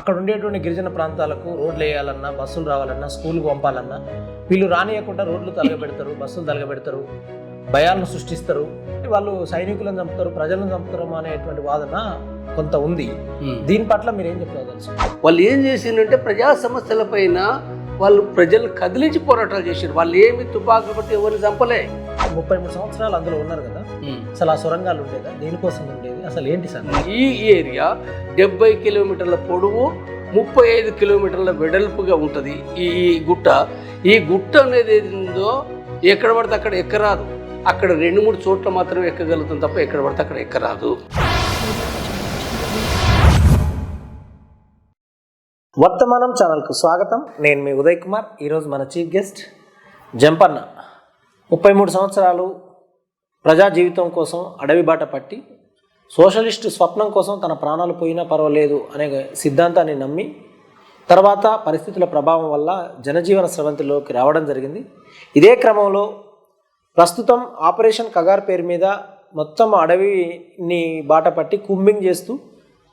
అక్కడ ఉండేటువంటి గిరిజన ప్రాంతాలకు రోడ్లు వేయాలన్నా, బస్సులు రావాలన్నా, స్కూల్కి పంపాలన్నా వీళ్ళు రానియకుండా రోడ్లు తలగబెడతారు, బస్సులు తలగబెడతారు, భయాలను సృష్టిస్తారు. వాళ్ళు సైనికులను చంపుతారు, ప్రజలను చంపుతారు అనేటువంటి వాదన కొంత ఉంది. దీని పట్ల మీరు ఏం చెప్పగలరు? వాళ్ళు ఏం చేసిందంటే ప్రజా సమస్యల పైన వాళ్ళు ప్రజలు కదిలించి పోరాటాలు చేశారు. వాళ్ళు ఏమి తుపాకులు బట్టి ఎవరిని చంపలే. 33 సంవత్సరాలు అందులో ఉన్నారు కదా, అసలు ఆ సొరంగాలు ఉండేదా? దేనికోసం ఉండేది? అసలు ఏంటి సార్? ఈ ఏరియా 70 కిలోమీటర్ల పొడవు, 35 కిలోమీటర్ల వెడల్పుగా ఉంటుంది. ఈ గుట్ట అనేది ఏదో ఎక్కడ పడితే అక్కడ ఎక్కరాదు. అక్కడ 2-3 చోట్ల మాత్రమే ఎక్కగలుగుతాం తప్ప ఎక్కడ పడితే అక్కడ ఎక్కరాదు. వర్తమానం ఛానల్కు స్వాగతం. నేను మీ ఉదయ్ కుమార్. ఈరోజు మన చీఫ్ గెస్ట్ జంపన్న. 33 సంవత్సరాలు ప్రజా జీవితం కోసం అడవి బాట పట్టి సోషలిస్టు స్వప్నం కోసం తన ప్రాణాలు పోయినా పర్వాలేదు అనే సిద్ధాంతాన్ని నమ్మి తర్వాత పరిస్థితుల ప్రభావం వల్ల జనజీవన స్రవంతిలోకి రావడం జరిగింది. ఇదే క్రమంలో ప్రస్తుతం ఆపరేషన్ కగార్ పేరు మీద మొత్తం అడవిని బాట పట్టి కుంబింగ్ చేస్తూ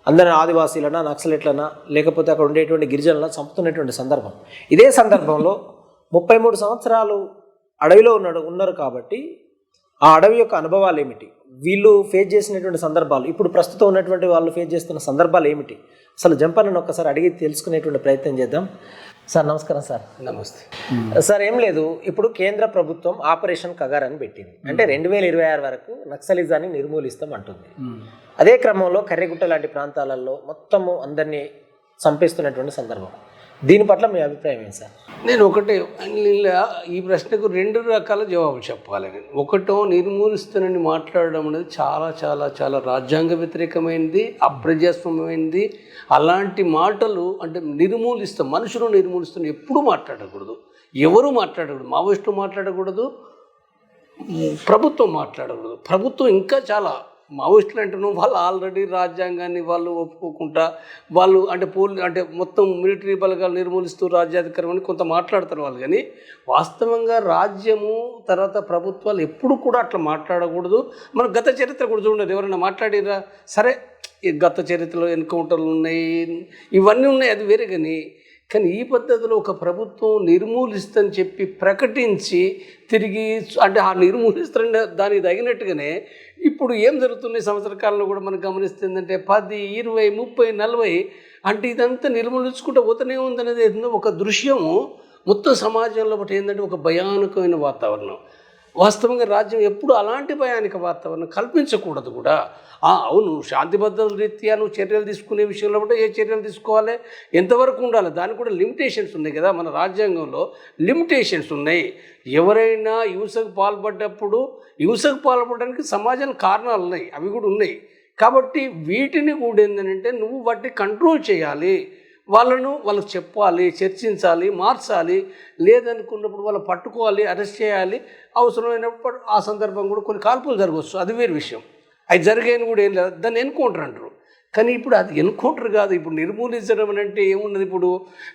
అందరి ఆదివాసీలనా, నక్సలెట్లనా, లేకపోతే అక్కడ ఉండేటువంటి గిరిజనులను చంపుతున్నటువంటి సందర్భం. ఇదే సందర్భంలో 33 సంవత్సరాలు అడవిలో ఉన్నారు కాబట్టి ఆ అడవి యొక్క అనుభవాలు ఏమిటి, వీళ్ళు ఫేస్ చేసినటువంటి సందర్భాలు, ఇప్పుడు ప్రస్తుతం ఉన్నటువంటి వాళ్ళు ఫేస్ చేస్తున్న సందర్భాలు ఏమిటి, అసలు జంపన్నను ఒక్కసారి అడిగి తెలుసుకునేటువంటి ప్రయత్నం చేద్దాం. సార్ నమస్కారం. సార్ నమస్తే సార్. ఏం లేదు, ఇప్పుడు కేంద్ర ప్రభుత్వం ఆపరేషన్ కగార్ అని పెట్టింది. అంటే 2026 వరకు నక్సలిజాన్ని నిర్మూలిస్తాం అంటుంది. అదే క్రమంలో కర్రెగుట్ట లాంటి ప్రాంతాలలో మొత్తము అందరినీ చంపేస్తున్నటువంటి సందర్భం. దీని పట్ల మీ అభిప్రాయం ఏంటి సార్? నేను ఒకటే, ఈ ప్రశ్నకు 2 రకాల జవాబులు చెప్పాలి. ఒకటో, నిర్మూలిస్తానని మాట్లాడడం అనేది చాలా చాలా చాలా రాజ్యాంగ వ్యతిరేకమైనది, అప్రజాస్వామ్యమైనది. అలాంటి మాటలు అంటే మనుషులు నిర్మూలిస్తున్న ఎప్పుడూ మాట్లాడకూడదు, ఎవరు మాట్లాడకూడదు. మావోయిస్టులు మాట్లాడకూడదు, ప్రభుత్వం మాట్లాడకూడదు. ప్రభుత్వం ఇంకా చాలా మావోయిస్టులు అంటున్నాం, వాళ్ళు ఆల్రెడీ రాజ్యాంగాన్ని వాళ్ళు ఒప్పుకోకుండా వాళ్ళు అంటే మొత్తం మిలిటరీ బలగాలు నిర్మూలిస్తూ రాజ్యాధికారం అని కొంత మాట్లాడతారు వాళ్ళు. కానీ వాస్తవంగా రాజ్యము తర్వాత ప్రభుత్వాలు ఎప్పుడు కూడా అట్లా మాట్లాడకూడదు. మన గత చరిత్ర కూడా చూడండి, ఎవరైనా మాట్లాడిరా సరే, ఈ గత చరిత్రలో ఎన్కౌంటర్లు ఉన్నాయి, ఇవన్నీ ఉన్నాయి, అది వేరే. కానీ ఈ పద్ధతిలో ఒక ప్రభుత్వం నిర్మూలిస్తని చెప్పి ప్రకటించి తిరిగి అంటే ఆ నిర్మూలిస్తారని దానికి తగినట్టుగానే ఇప్పుడు ఏం జరుగుతున్నాయి సంవత్సర కాలంలో కూడా మనం గమనిస్తుందంటే 10, 20, 30, 40 అంటే ఇదంతా నిర్మూలించుకుంటూ పోతూనే ఉందనేది ఏంటంటే ఒక దృశ్యము మొత్తం సమాజంలో బట్టి ఏంటంటే ఒక భయానకమైన వాతావరణం. వాస్తవంగా రాజ్యం ఎప్పుడు అలాంటి భయానిక వాతావరణం కల్పించకూడదు కూడా. అవును, శాంతి భద్రతల రీత్యా నువ్వు చర్యలు తీసుకునే విషయంలో కూడా ఏ చర్యలు తీసుకోవాలి, ఎంతవరకు ఉండాలి, దానికి కూడా లిమిటేషన్స్ ఉన్నాయి కదా. మన రాజ్యాంగంలో లిమిటేషన్స్ ఉన్నాయి. ఎవరైనా హింసకు పాల్పడడానికి సమాజానికి కారణాలు ఉన్నాయి, అవి కూడా ఉన్నాయి. కాబట్టి వీటిని కూడా ఏంటంటే నువ్వు వాటిని కంట్రోల్ చేయాలి, వాళ్ళకు చెప్పాలి, చర్చించాలి, మార్చాలి. లేదనుకున్నప్పుడు వాళ్ళు పట్టుకోవాలి, అరెస్ట్ చేయాలి. అవసరమైనప్పుడు ఆ సందర్భం కూడా కొన్ని కాల్పులు జరగవచ్చు, అది వేరే విషయం. అది జరిగేది కూడా ఏం లేదు, దాన్ని ఎన్కౌంటర్ అంటారు. కానీ ఇప్పుడు అది ఎన్కౌంటర్ కాదు. ఇప్పుడు నిర్మూలించడం అంటే ఏమున్నది? ఇప్పుడు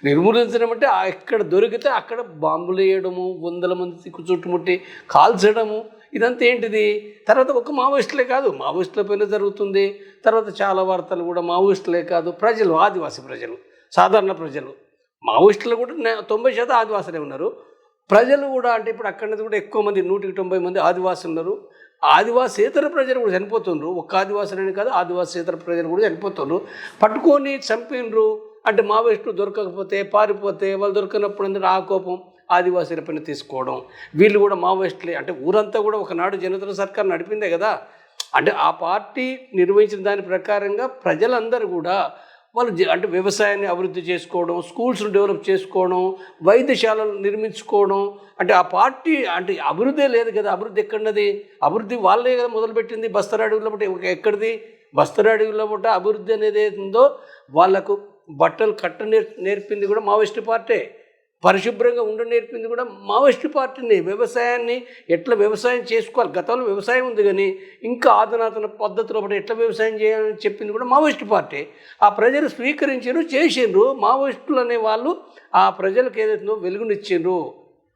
నిర్మూలించడం అంటే ఎక్కడ దొరికితే అక్కడ బాంబులు వేయడము, 100 మంది చుట్టుముట్టి కాల్చడము, ఇదంతా ఏంటిది? తర్వాత ఒక మావోయిస్టులే కాదు, మావోయిస్టుల పైన జరుగుతుంది. తర్వాత చాలా వార్తలు కూడా మావోయిస్టులే కాదు, ప్రజలు, ఆదివాసీ ప్రజలు, సాధారణ ప్రజలు, మావోయిస్టులు కూడా 90% ఆదివాసులే ఉన్నారు. ప్రజలు కూడా అంటే ఇప్పుడు అక్కడి కూడా ఎక్కువ మంది, 190 మంది ఆదివాసులు ఉన్నారు. ఆదివాసేతర ప్రజలు కూడా చనిపోతున్నారు. ఒక్క ఆదివాసులని కాదు, ఆదివాసేతర ప్రజలు కూడా చనిపోతున్నారు. పట్టుకొని చంపినరు అంటే మావోయిస్టులు దొరకకపోతే పారిపోతే, వాళ్ళు దొరకనప్పుడు అందరూ ఆ కోపం ఆదివాసీల పైన తీసుకోవడం. వీళ్ళు కూడా మావోయిస్టులే. అంటే ఊరంతా కూడా ఒకనాడు జనతా సర్కార్ నడిపిందే కదా. అంటే ఆ పార్టీ నిర్వహించిన దాని ప్రకారంగా ప్రజలందరూ కూడా వాళ్ళు అంటే వ్యవసాయాన్ని అభివృద్ధి చేసుకోవడం, స్కూల్స్ను డెవలప్ చేసుకోవడం, వైద్యశాలలు నిర్మించుకోవడం. అంటే ఆ పార్టీ అంటే అభివృద్ధే లేదు కదా. అభివృద్ధి ఎక్కడన్నది? అభివృద్ధి వాళ్ళే కదా మొదలుపెట్టింది. బస్తర్ అడవిలో బట్టి ఎక్కడిది? బస్తర్ అడవిలో బట్టి అభివృద్ధి అనేది ఏదో వాళ్ళకు బట్టలు నేర్పింది కూడా మావోయిస్టు పార్టీ. పరిశుభ్రంగా నేర్పింది కూడా మావోయిస్టు పార్టీని. వ్యవసాయాన్ని ఎట్లా వ్యవసాయం చేసుకోవాలి, గతంలో వ్యవసాయం ఉంది కానీ ఇంకా ఆధునాతన పద్ధతిలో బట్టి ఎట్లా వ్యవసాయం చేయాలని చెప్పింది కూడా మావోయిస్టు పార్టీ. ఆ ప్రజలు స్వీకరించారు, చేసిండ్రు. మావోయిస్టులు అనే వాళ్ళు ఆ ప్రజలకు ఏదైతుందో వెలుగునిచ్చిండ్రు.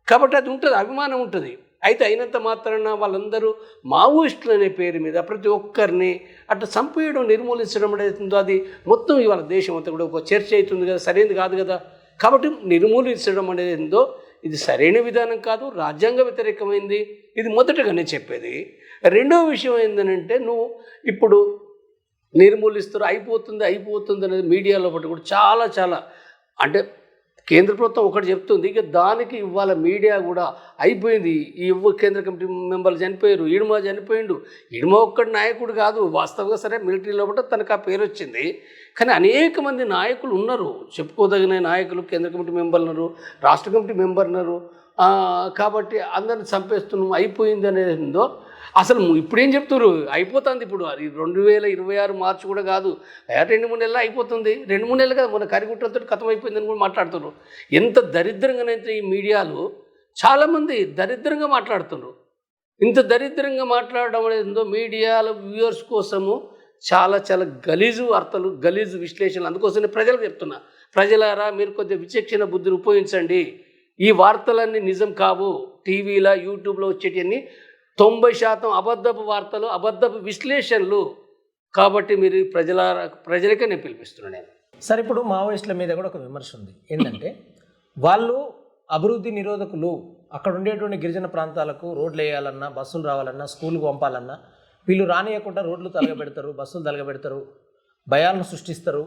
కాబట్టి అది ఉంటుంది, అభిమానం ఉంటుంది. అయితే అయినంత మాత్రాన వాళ్ళందరూ మావోయిస్టులు అనే పేరు మీద ప్రతి ఒక్కరిని అట్లా చంపేయడం నిర్మూలించడం అనేది అది మొత్తం ఇవాళ దేశం అంతా కూడా ఒక చర్చ అవుతుంది కదా, సరైనది కాదు కదా. కాబట్టి నిర్మూలించడం అనేది ఏందో ఇది సరైన విధానం కాదు, రాజ్యాంగ వ్యతిరేకమైంది. ఇది మొదటగా నేను చెప్పేది. రెండవ విషయం ఏంటంటే నువ్వు ఇప్పుడు నిర్మూలిస్తారు అయిపోతుంది అనేది మీడియాలో ఒకటి కూడా చాలా అంటే కేంద్ర ప్రభుత్వం ఒకటి చెప్తుంది, ఇక దానికి ఇవాళ మీడియా కూడా అయిపోయింది. ఈ కేంద్ర కమిటీ మెంబర్లు చనిపోయారు, ఈడుమ చనిపోయిండు. ఈడుమ ఒక్కటి నాయకుడు కాదు, వాస్తవంగా సరే మిలిటరీ లోపల తనకు ఆ పేరు వచ్చింది. కానీ అనేక మంది నాయకులు ఉన్నారు, చెప్పుకోదగిన నాయకులు, కేంద్ర కమిటీ మెంబర్లు ఉన్నారు, రాష్ట్ర కమిటీ మెంబర్ ఉన్నారు. కాబట్టి అందరిని చంపేస్తున్నాం అయిపోయింది అనేదో అసలు ఇప్పుడు ఏం చెప్తున్నారు, అయిపోతుంది. ఇప్పుడు అది 2026 మార్చి కూడా కాదు, 2-3 నెలలు అయిపోతుంది. 2-3 నెలలు కదా, మన కరిగుట్టలతో కథం అయిపోయిందని కూడా మాట్లాడుతున్నారు. ఎంత దరిద్రంగానైతే ఈ మీడియాలో చాలామంది దరిద్రంగా మాట్లాడుతున్నారు. ఇంత దరిద్రంగా మాట్లాడడం అనేది మీడియాలో వ్యూవర్స్ కోసము చాలా గలీజు వార్తలు, గలీజు విశ్లేషణలు. అందుకోసమే ప్రజలకు చెప్తున్నా, ప్రజలారా మీరు కొద్దిగా విచక్షణ బుద్ధిని ఉపయోగించండి. ఈ వార్తలన్నీ నిజం కావు. టీవీలో యూట్యూబ్లో వచ్చేటివన్నీ 90% అబద్ధపు వార్తలు, అబద్ధపు విశ్లేషణలు. కాబట్టి మీరు ప్రజలకే నేను పిలిపిస్తున్నాను నేను. సరే, ఇప్పుడు మావోయిస్టుల మీద కూడా ఒక విమర్శ ఉంది. ఏంటంటే వాళ్ళు అభివృద్ధి నిరోధకులు. అక్కడ ఉండేటువంటి గిరిజన ప్రాంతాలకు రోడ్లు వేయాలన్నా, బస్సులు రావాలన్నా, స్కూల్కి పంపాలన్నా వీళ్ళు రానియకుండా రోడ్లు తలగబెడతారు, బస్సులు తలగబెడతారు, భయాలను సృష్టిస్తారు.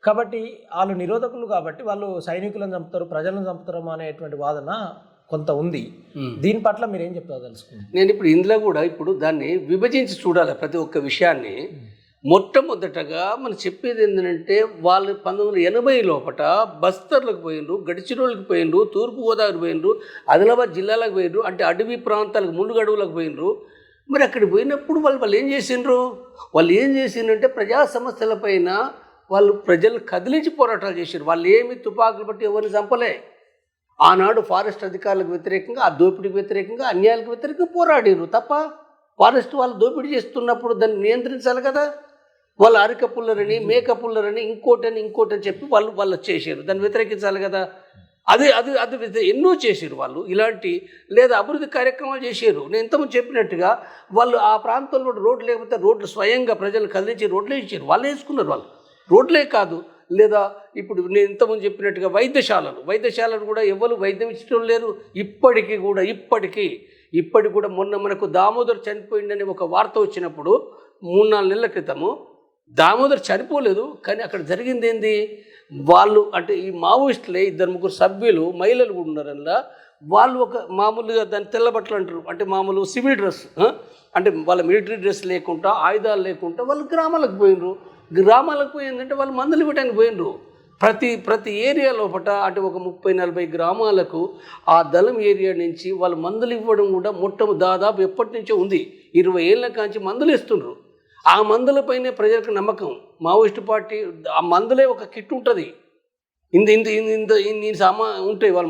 కాబట్టి వాళ్ళు నిరోధకులు, కాబట్టి వాళ్ళు సైనికులను చంపుతారు, ప్రజలను చంపుతారు అనేటువంటి వాదన కొంత ఉంది. దీని పట్ల మీరు ఏం చెప్తాదలుచుకున్నారు? నేను ఇప్పుడు ఇందులో కూడా ఇప్పుడు దాన్ని విభజించి చూడాలి ప్రతి ఒక్క విషయాన్ని. మొట్టమొదటగా మనం చెప్పేది ఏంటంటే వాళ్ళు 1980 లోపల బస్తర్లకు పోయినరు, గడిచిరోళ్ళకి పోయినరు, తూర్పుగోదావరి పోయినరు, ఆదిలాబాద్ జిల్లాలకు పోయినరు, అంటే అడవి ప్రాంతాలకు ముందుగడువులకు పోయినరు. మరి అక్కడికి పోయినప్పుడు వాళ్ళు ఏం చేసిండ్రు? వాళ్ళు ఏం చేసిండ్రంటే ప్రజా సమస్యలపైన వాళ్ళు ప్రజలు కదిలించి పోరాటాలు చేశారు. వాళ్ళు ఏమి తుపాకులు బట్టి ఎవరిని చంపలే. ఆనాడు ఫారెస్ట్ అధికారులకు వ్యతిరేకంగా, ఆ దోపిడీకి వ్యతిరేకంగా, అన్యాయాలకు వ్యతిరేకంగా పోరాడారు తప్ప ఫారెస్ట్ వాళ్ళు దోపిడీ చేస్తున్నప్పుడు దాన్ని నియంత్రించాలి కదా. వాళ్ళు అరిక పుల్లరని, మేక పుల్లరని, ఇంకోటని చెప్పి వాళ్ళు చేశారు, దాన్ని వ్యతిరేకించాలి కదా. అది ఎన్నో చేశారు వాళ్ళు ఇలాంటి, లేదా అభివృద్ధి కార్యక్రమాలు చేశారు. నేను ఇంతకుముందు చెప్పినట్టుగా వాళ్ళు ఆ ప్రాంతంలో రోడ్లు లేకపోతే రోడ్లు స్వయంగా ప్రజలు కదిలించి రోడ్లు వేసారు, వాళ్ళు వేసుకున్నారు. వాళ్ళు రోడ్లే కాదు, లేదా ఇప్పుడు నేను ఇంతకుముందు చెప్పినట్టుగా వైద్యశాలలు కూడా ఎవరు వైద్యం ఇచ్చడం లేరు. ఇప్పటికి కూడా మొన్న మనకు దామోదర్ చనిపోయిందని ఒక వార్త వచ్చినప్పుడు 3-4 నెలల క్రితము దామోదర్ చనిపోలేదు. కానీ అక్కడ జరిగింది ఏంది, వాళ్ళు అంటే ఈ మావోయిస్టులే 2-3 సభ్యులు, మహిళలు కూడా ఉన్నారు అందులో. వాళ్ళు ఒక మామూలుగా దాన్ని తెల్లబట్టలు అంటారు, అంటే మామూలు సివిల్ డ్రెస్, అంటే వాళ్ళ మిలిటరీ డ్రెస్ లేకుండా, ఆయుధాలు లేకుండా వాళ్ళు గ్రామాలకు పోయిందంటే వాళ్ళు మందులు ఇవ్వడానికి పోయినరు. ప్రతి ఏరియా లోపల అంటే ఒక 30-40 గ్రామాలకు ఆ దళం ఏరియా నుంచి వాళ్ళు మందులు ఇవ్వడం కూడా దాదాపు ఎప్పటి నుంచో ఉంది. 20 ఏళ్ళ కాంచి మందులు ఇస్తుండ్రు. ఆ మందులపైనే ప్రజలకు నమ్మకం. మావోయిస్టు పార్టీ ఆ మందులే ఒక కిట్ ఉంటుంది, ఇన్ని ఉంటాయి వాళ్ళ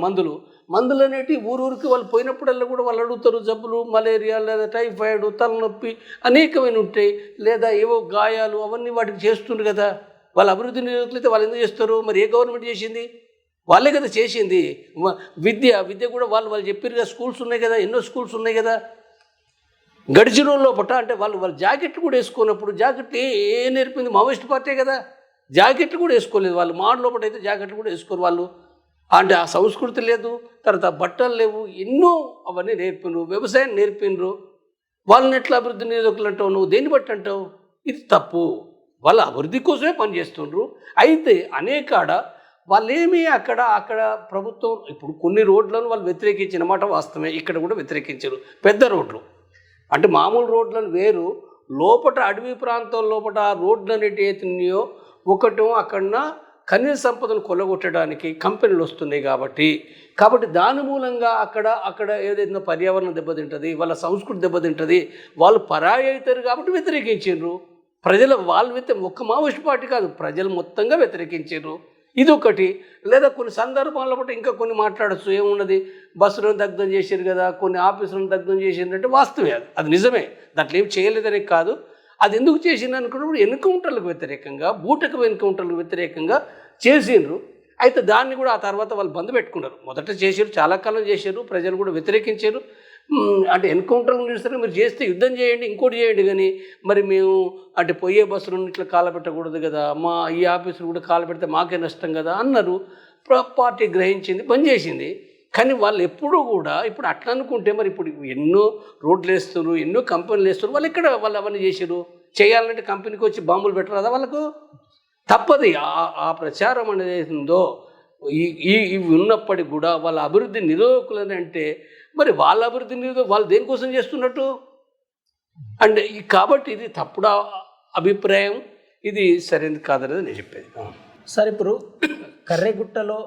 మందులు అనేవి ఊరికి వాళ్ళు పోయినప్పుడల్లా కూడా వాళ్ళు అడుగుతారు. జబ్బులు, మలేరియా లేదా టైఫాయిడ్, తలనొప్పి అనేకమైన ఉంటాయి, లేదా ఏవో గాయాలు, అవన్నీ వాటికి చేస్తుండ్రు కదా. వాళ్ళ అభివృద్ధి నిరోధకులైతే వాళ్ళు ఎందుకు చేస్తారు? మరి ఏ గవర్నమెంట్ చేసింది? వాళ్ళే కదా చేసింది. విద్య కూడా వాళ్ళు చెప్పారు కదా, స్కూల్స్ ఉన్నాయి కదా, ఎన్నో స్కూల్స్ ఉన్నాయి కదా. గడిచిరోళ్ళ లోపల అంటే వాళ్ళు జాకెట్లు కూడా వేసుకున్నప్పుడు, జాకెట్ ఏ నేర్పింది మావోయిస్ట్ పార్టీ కదా. జాకెట్లు కూడా వేసుకోలేదు వాళ్ళు. మాడు లోపల అయితే జాకెట్లు కూడా వేసుకోరు వాళ్ళు. అంటే ఆ సంస్కృతి లేదు, తర్వాత బట్టలు లేవు, ఎన్నో అవన్నీ నేర్పినరు, వ్యవసాయం నేర్పినరు. వాళ్ళని ఎట్లా అభివృద్ధి నిరోధకులు అంటావు? నువ్వు దేన్ని బట్టి అంటావు? ఇది తప్పు. వాళ్ళ అభివృద్ధి కోసమే పనిచేస్తుండ్రు. అయితే అనేకాడ వాళ్ళేమీ అక్కడ ప్రభుత్వం ఇప్పుడు కొన్ని రోడ్లను వాళ్ళు వ్యతిరేకించిన మాట వాస్తవమే. ఇక్కడ కూడా వ్యతిరేకించారు. పెద్ద రోడ్లు అంటే మామూలు రోడ్లను వేరు, లోపల అడవి ప్రాంతం లోపల ఆ రోడ్లు అనేటివి అవుతున్నాయో ఒకటో అక్కడ ఖనిజ సంపదను కొల్లగొట్టడానికి కంపెనీలు వస్తున్నాయి. కాబట్టి దాని మూలంగా అక్కడ ఏదైనా పర్యావరణం దెబ్బతింటుంది, వాళ్ళ సంస్కృతి దెబ్బతింటుంది, వాళ్ళు పరాయి అవుతారు. కాబట్టి వ్యతిరేకించారు ప్రజలు. ఒక్క మావోయిస్ట్ పార్టీ కాదు, ప్రజలు మొత్తంగా వ్యతిరేకించారు. ఇదొకటి. లేదా కొన్ని సందర్భాల్లో బట్టి ఇంకా కొన్ని మాట్లాడచ్చు. ఏమున్నది, బస్సులను దగ్ధం చేశారు కదా, కొన్ని ఆఫీసులను దగ్ధం చేసిందంటే వాస్తవే, అది నిజమే, దాంట్లో ఏం చేయలేదని కాదు. అది ఎందుకు చేసింది అనుకున్నప్పుడు ఎన్కౌంటర్లకు వ్యతిరేకంగా, బూటకు ఎన్కౌంటర్లకు వ్యతిరేకంగా చేసిండ్రు. అయితే దాన్ని కూడా ఆ తర్వాత వాళ్ళు బంద్ పెట్టుకున్నారు. మొదట చేశారు, చాలా కాలం చేశారు, ప్రజలు కూడా వ్యతిరేకించారు. అంటే ఎన్కౌంటర్లు నిలుస్తారు, మీరు చేస్తే యుద్ధం చేయండి, ఇంకోటి చేయండి, కానీ మరి మేము అంటే పోయే బస్సులను ఇట్లా కాలపెట్టకూడదు కదా, మా ఈ ఆఫీసులు కూడా కాలపెడితే మాకే నష్టం కదా అన్నారు. పార్టీ గ్రహించింది, బంద్ చేసింది. కానీ వాళ్ళు ఎప్పుడూ కూడా ఇప్పుడు అట్లా అనుకుంటే మరి ఇప్పుడు ఎన్నో రోడ్లు వేస్తారు, ఎన్నో కంపెనీలు వేస్తారు, వాళ్ళు ఎక్కడ వాళ్ళు అవన్నీ చేసారు? చేయాలంటే కంపెనీకి వచ్చి బాంబులు పెట్టరాదా వాళ్ళకు? తప్పది. ఆ ప్రచారం అనేది ఉందో ఇవి ఉన్నప్పటికి కూడా వాళ్ళ అభివృద్ధి నిరోధకులని అంటే మరి వాళ్ళ అభివృద్ధి వాళ్ళు దేనికోసం చేస్తున్నట్టు అంటే కాబట్టి ఇది తప్పుడు అభిప్రాయం, ఇది సరైనది కాదనేది నేను చెప్పేది. సార్, ఇప్పుడు కర్రెగుట్టలో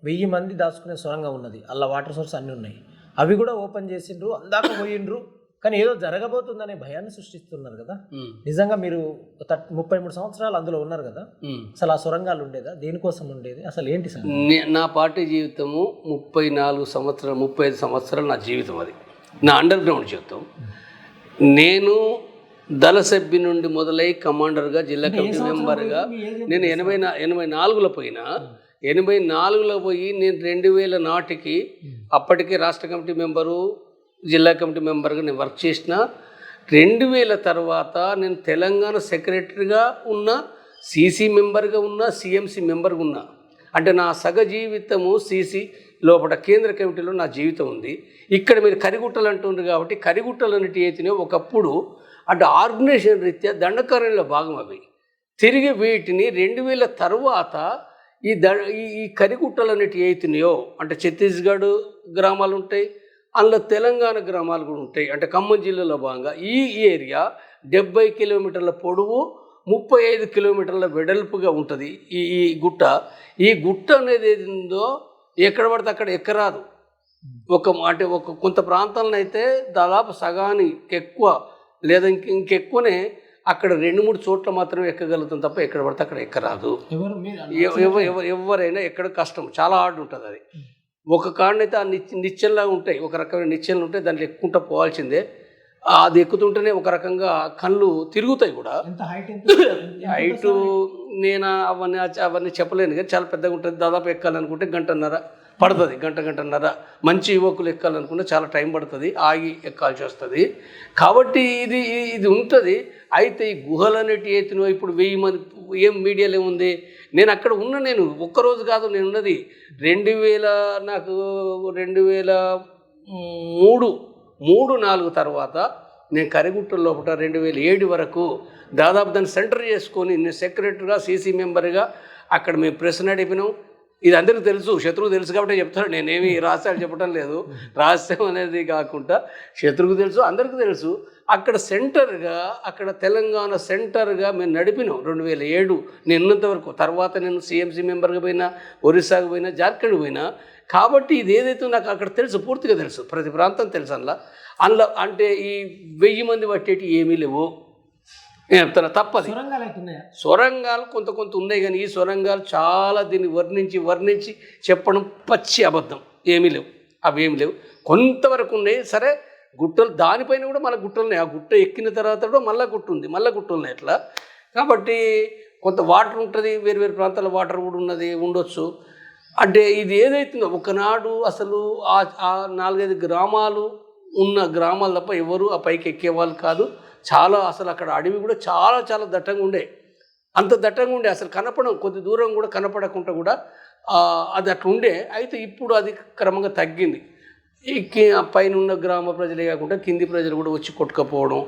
1000 మంది దాచుకునే సొరంగం ఉన్నది, అలా వాటర్ సోర్స్ అన్నీ ఉన్నాయి, అవి కూడా ఓపెన్ చేసిండ్రు, అందాక పోయిండ్రు, కానీ ఏదో జరగబోతుందనే భయాన్ని సృష్టిస్తున్నారు కదా. నిజంగా మీరు 33 సంవత్సరాలు అందులో ఉన్నారు కదా, అసలు ఆ సొరంగాలు ఉండేదా? దేనికోసం ఉండేది? అసలు ఏంటి సార్? నా పార్టీ జీవితము 35 సంవత్సరాలు నా జీవితం, అది నా అండర్ గ్రౌండ్ జీవితం. నేను దళ సభ్యు నుండి మొదలై కమాండర్గా, జిల్లా కమిటీ మెంబర్గా నేను 84లో పోయినా. 84లో పోయి నేను 2000 నాటికి అప్పటికే రాష్ట్ర కమిటీ మెంబరు, జిల్లా కమిటీ మెంబర్గా నేను వర్క్ చేసిన. 2000 తర్వాత నేను తెలంగాణ సెక్రటరీగా ఉన్న, సీసీ మెంబర్గా ఉన్న, సిఎంసి మెంబర్గా ఉన్నా. అంటే నా సగ జీవితము సీసీ లోపల కేంద్ర కమిటీలో నా జీవితం ఉంది. ఇక్కడ మీరు కరిగుట్టలు అంటున్నారు కాబట్టి కరిగుట్టలు అనేటి అయితేనే ఒకప్పుడు అంటే ఆర్గనైజేషన్ రీత్యా దండకారణ్యంలో భాగం అవి. తిరిగి వీటిని 2000 తర్వాత ఈ కరిగుట్టలు అనేటివి అయితున్నాయో అంటే ఛత్తీస్గఢ్ గ్రామాలు ఉంటాయి, అందులో తెలంగాణ గ్రామాలు కూడా ఉంటాయి. అంటే ఖమ్మం జిల్లాలో భాగంగా ఈ ఏరియా 70 కిలోమీటర్ల పొడవు, 35 కిలోమీటర్ల వెడల్పుగా ఉంటుంది ఈ గుట్ట. ఈ గుట్ట అనేది ఏది ఉందో ఎక్కడ పడితే అక్కడ ఎక్కరాదు. అంటే కొంత ప్రాంతాలను అయితే దాదాపు సగానికి ఎక్కువ లేదా ఇంకెక్కువనే అక్కడ 2-3 చోట్ల మాత్రమే ఎక్కగలుగుతాం తప్ప ఎక్కడ పడితే అక్కడ ఎక్కరాదు. ఎవరైనా ఎక్కడ కష్టం, చాలా హార్డ్ ఉంటుంది అది. ఒక కాడనైతే ఆ నిచ్చెనలాగా ఉంటాయి, ఒక రకమైన నిచ్చెనలు ఉంటాయి, దాంట్లో ఎక్కుంటా పోవాల్సిందే. అది ఎక్కుతుంటేనే ఒక రకంగా కళ్ళు తిరుగుతాయి కూడా. హైటు నేను అవన్నీ చెప్పలేను, కానీ చాలా పెద్దగా ఉంటుంది. దాదాపు ఎక్కాలనుకుంటే గంటన్నర పడుతుంది, గంటన్నర. మంచి యువకులు ఎక్కాలనుకుంటే చాలా టైం పడుతుంది, ఆగి ఎక్కాల్సి వస్తుంది. కాబట్టి ఇది ఉంటుంది. అయితే ఈ గుహలు అనేటివి ఎత్తునో ఇప్పుడు 1000 మంది ఏం మీడియాలో ఏముంది? నేను అక్కడ ఉన్న, నేను ఒక్కరోజు కాదు నేను ఉన్నది 2003-4 తర్వాత నేను కరిగుట్ట లోపల 2007 వరకు దాదాపు దాన్ని సెంటర్ చేసుకొని నేను సెక్రటరీగా, సీసీ మెంబర్గా అక్కడ మేము ప్రెస్ నడిపినాం. ఇది అందరికీ తెలుసు, శత్రువు తెలుసు కాబట్టి చెప్తాను, నేనేమి రహస్యాలు చెప్పడం లేదు. రహస్యం అనేది కాకుండా శత్రువుకు తెలుసు, అందరికీ తెలుసు. అక్కడ సెంటర్గా, అక్కడ తెలంగాణ సెంటర్గా మేము నడిపినాం 2007 నేను ఉన్నంత వరకు. తర్వాత నేను సిఎంసి మెంబర్గా పోయినా, ఒరిస్సాకు పోయినా, జార్ఖండ్ పోయినా. కాబట్టి ఇది ఏదైతే నాకు అక్కడ తెలుసు, పూర్తిగా తెలుసు, ప్రతి ప్రాంతం తెలుసు. అందులో అంటే ఈ 1000 మంది పట్టేటి ఏమీ లేవు. నేను చెప్తాను, తప్పది. సొరంగాలు కొంత ఉన్నాయి, కానీ ఈ సొరంగాలు చాలా దీన్ని వర్ణించి చెప్పడం పచ్చి అబద్ధం. ఏమీ లేవు, అవి ఏమి లేవు. కొంతవరకు ఉన్నాయి, సరే. గుట్టలు దానిపైన కూడా మళ్ళీ గుట్టలు ఉన్నాయి. ఆ గుట్ట ఎక్కిన తర్వాత కూడా మళ్ళీ గుట్ట ఉంది, మళ్ళీ గుట్ట ఉన్నాయి అట్లా. కాబట్టి కొంత వాటర్ ఉంటుంది, వేరు ప్రాంతాల వాటర్ కూడా ఉండొచ్చు. అంటే ఇది ఏదైతుందో ఒకనాడు అసలు ఆ 4-5 గ్రామాలు ఉన్న గ్రామాలు తప్ప ఎవరు ఆ పైకి ఎక్కేవాళ్ళు కాదు. చాలా అసలు అక్కడ అడవి కూడా చాలా దట్టంగా ఉండే, అంత దట్టంగా ఉండే అసలు కొద్ది దూరం కూడా కనపడకుండా కూడా అది అట్లా ఉండే. అయితే ఇప్పుడు అది క్రమంగా తగ్గింది. పైన ఉన్న గ్రామ ప్రజలే కాకుండా కింది ప్రజలు కూడా వచ్చి కొట్టుకపోవడం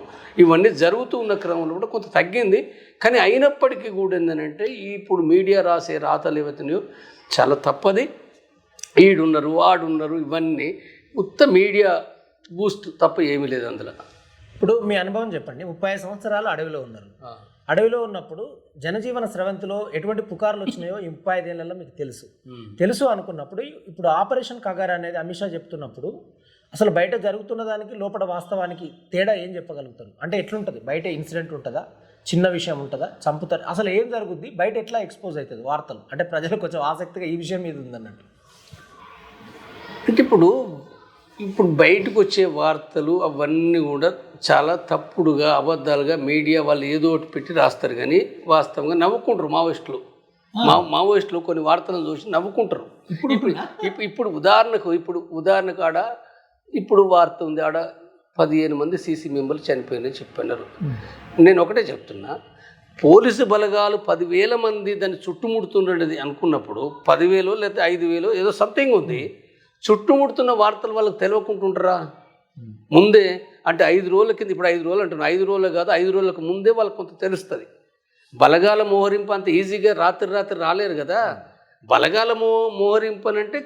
ఇవన్నీ జరుగుతూ ఉన్న క్రమంలో కూడా కొంత తగ్గింది. కానీ అయినప్పటికీ కూడా ఏంటంటే ఇప్పుడు మీడియా రాసే రాతలు ఏవైతున్నాయో చాలా తప్పది. ఈడున్నారు, వాడున్నారు, ఇవన్నీ ఉత్త మీడియా బూస్ట్ తప్ప ఏమీ లేదు అందులో. ఇప్పుడు మీ అనుభవం చెప్పండి. 35 సంవత్సరాలు అడవిలో ఉన్నారు. అడవిలో ఉన్నప్పుడు జనజీవన స్రవంతిలో ఎటువంటి పుకార్లు వచ్చినాయో ఈ 35 ఏళ్లలో మీకు తెలుసు అనుకున్నప్పుడు, ఇప్పుడు ఆపరేషన్ కగార్ అనేది అమిత్ షా చెప్తున్నప్పుడు అసలు బయట జరుగుతున్న దానికి లోపల వాస్తవానికి తేడా ఏం చెప్పగలుగుతారు? అంటే ఎట్లుంటుంది? బయట ఇన్సిడెంట్ ఉంటుందా, చిన్న విషయం ఉంటుందా, చంపుతారు, అసలు ఏం జరుగుద్ది, బయట ఎట్లా ఎక్స్పోజ్ అవుతుంది వార్తలు? అంటే ప్రజలకు కొంచెం ఆసక్తిగా ఈ విషయం మీద ఉందన్నట్టు. అంటే ఇప్పుడు బయటకు వచ్చే వార్తలు అవన్నీ కూడా చాలా తప్పుడుగా, అబద్ధాలుగా మీడియా వాళ్ళు ఏదో ఒకటి పెట్టి రాస్తారు. కానీ వాస్తవంగా నవ్వుకుంటారు మావోయిస్టులు కొన్ని వార్తలను చూసి నవ్వుకుంటారు. ఇప్పుడు ఉదాహరణకు ఆడ ఇప్పుడు వార్త ఉంది ఆడ 15 మంది సీసీ మెంబర్లు చనిపోయినని చెప్పన్నారు. నేను ఒకటే చెప్తున్నా, పోలీసు బలగాలు 10,000 మంది దాన్ని చుట్టుముడుతున్నది అనుకున్నప్పుడు 10,000 లేదా 5,000 ఏదో సంథింగ్ ఉంది, చుట్టుముడుతున్న వార్తలు వాళ్ళకి తెలియకుంటుంటారా? ముందే అంటే 5 రోజుల కింద, ఇప్పుడు 5 రోజులు అంటున్నా, 5 రోజులు కాదు 5 రోజులకు ముందే వాళ్ళకి కొంత తెలుస్తుంది. బలగాల మోహరింపు అంత ఈజీగా రాత్రి రాలేరు కదా. బలగాల మోహరింపు అని అంటే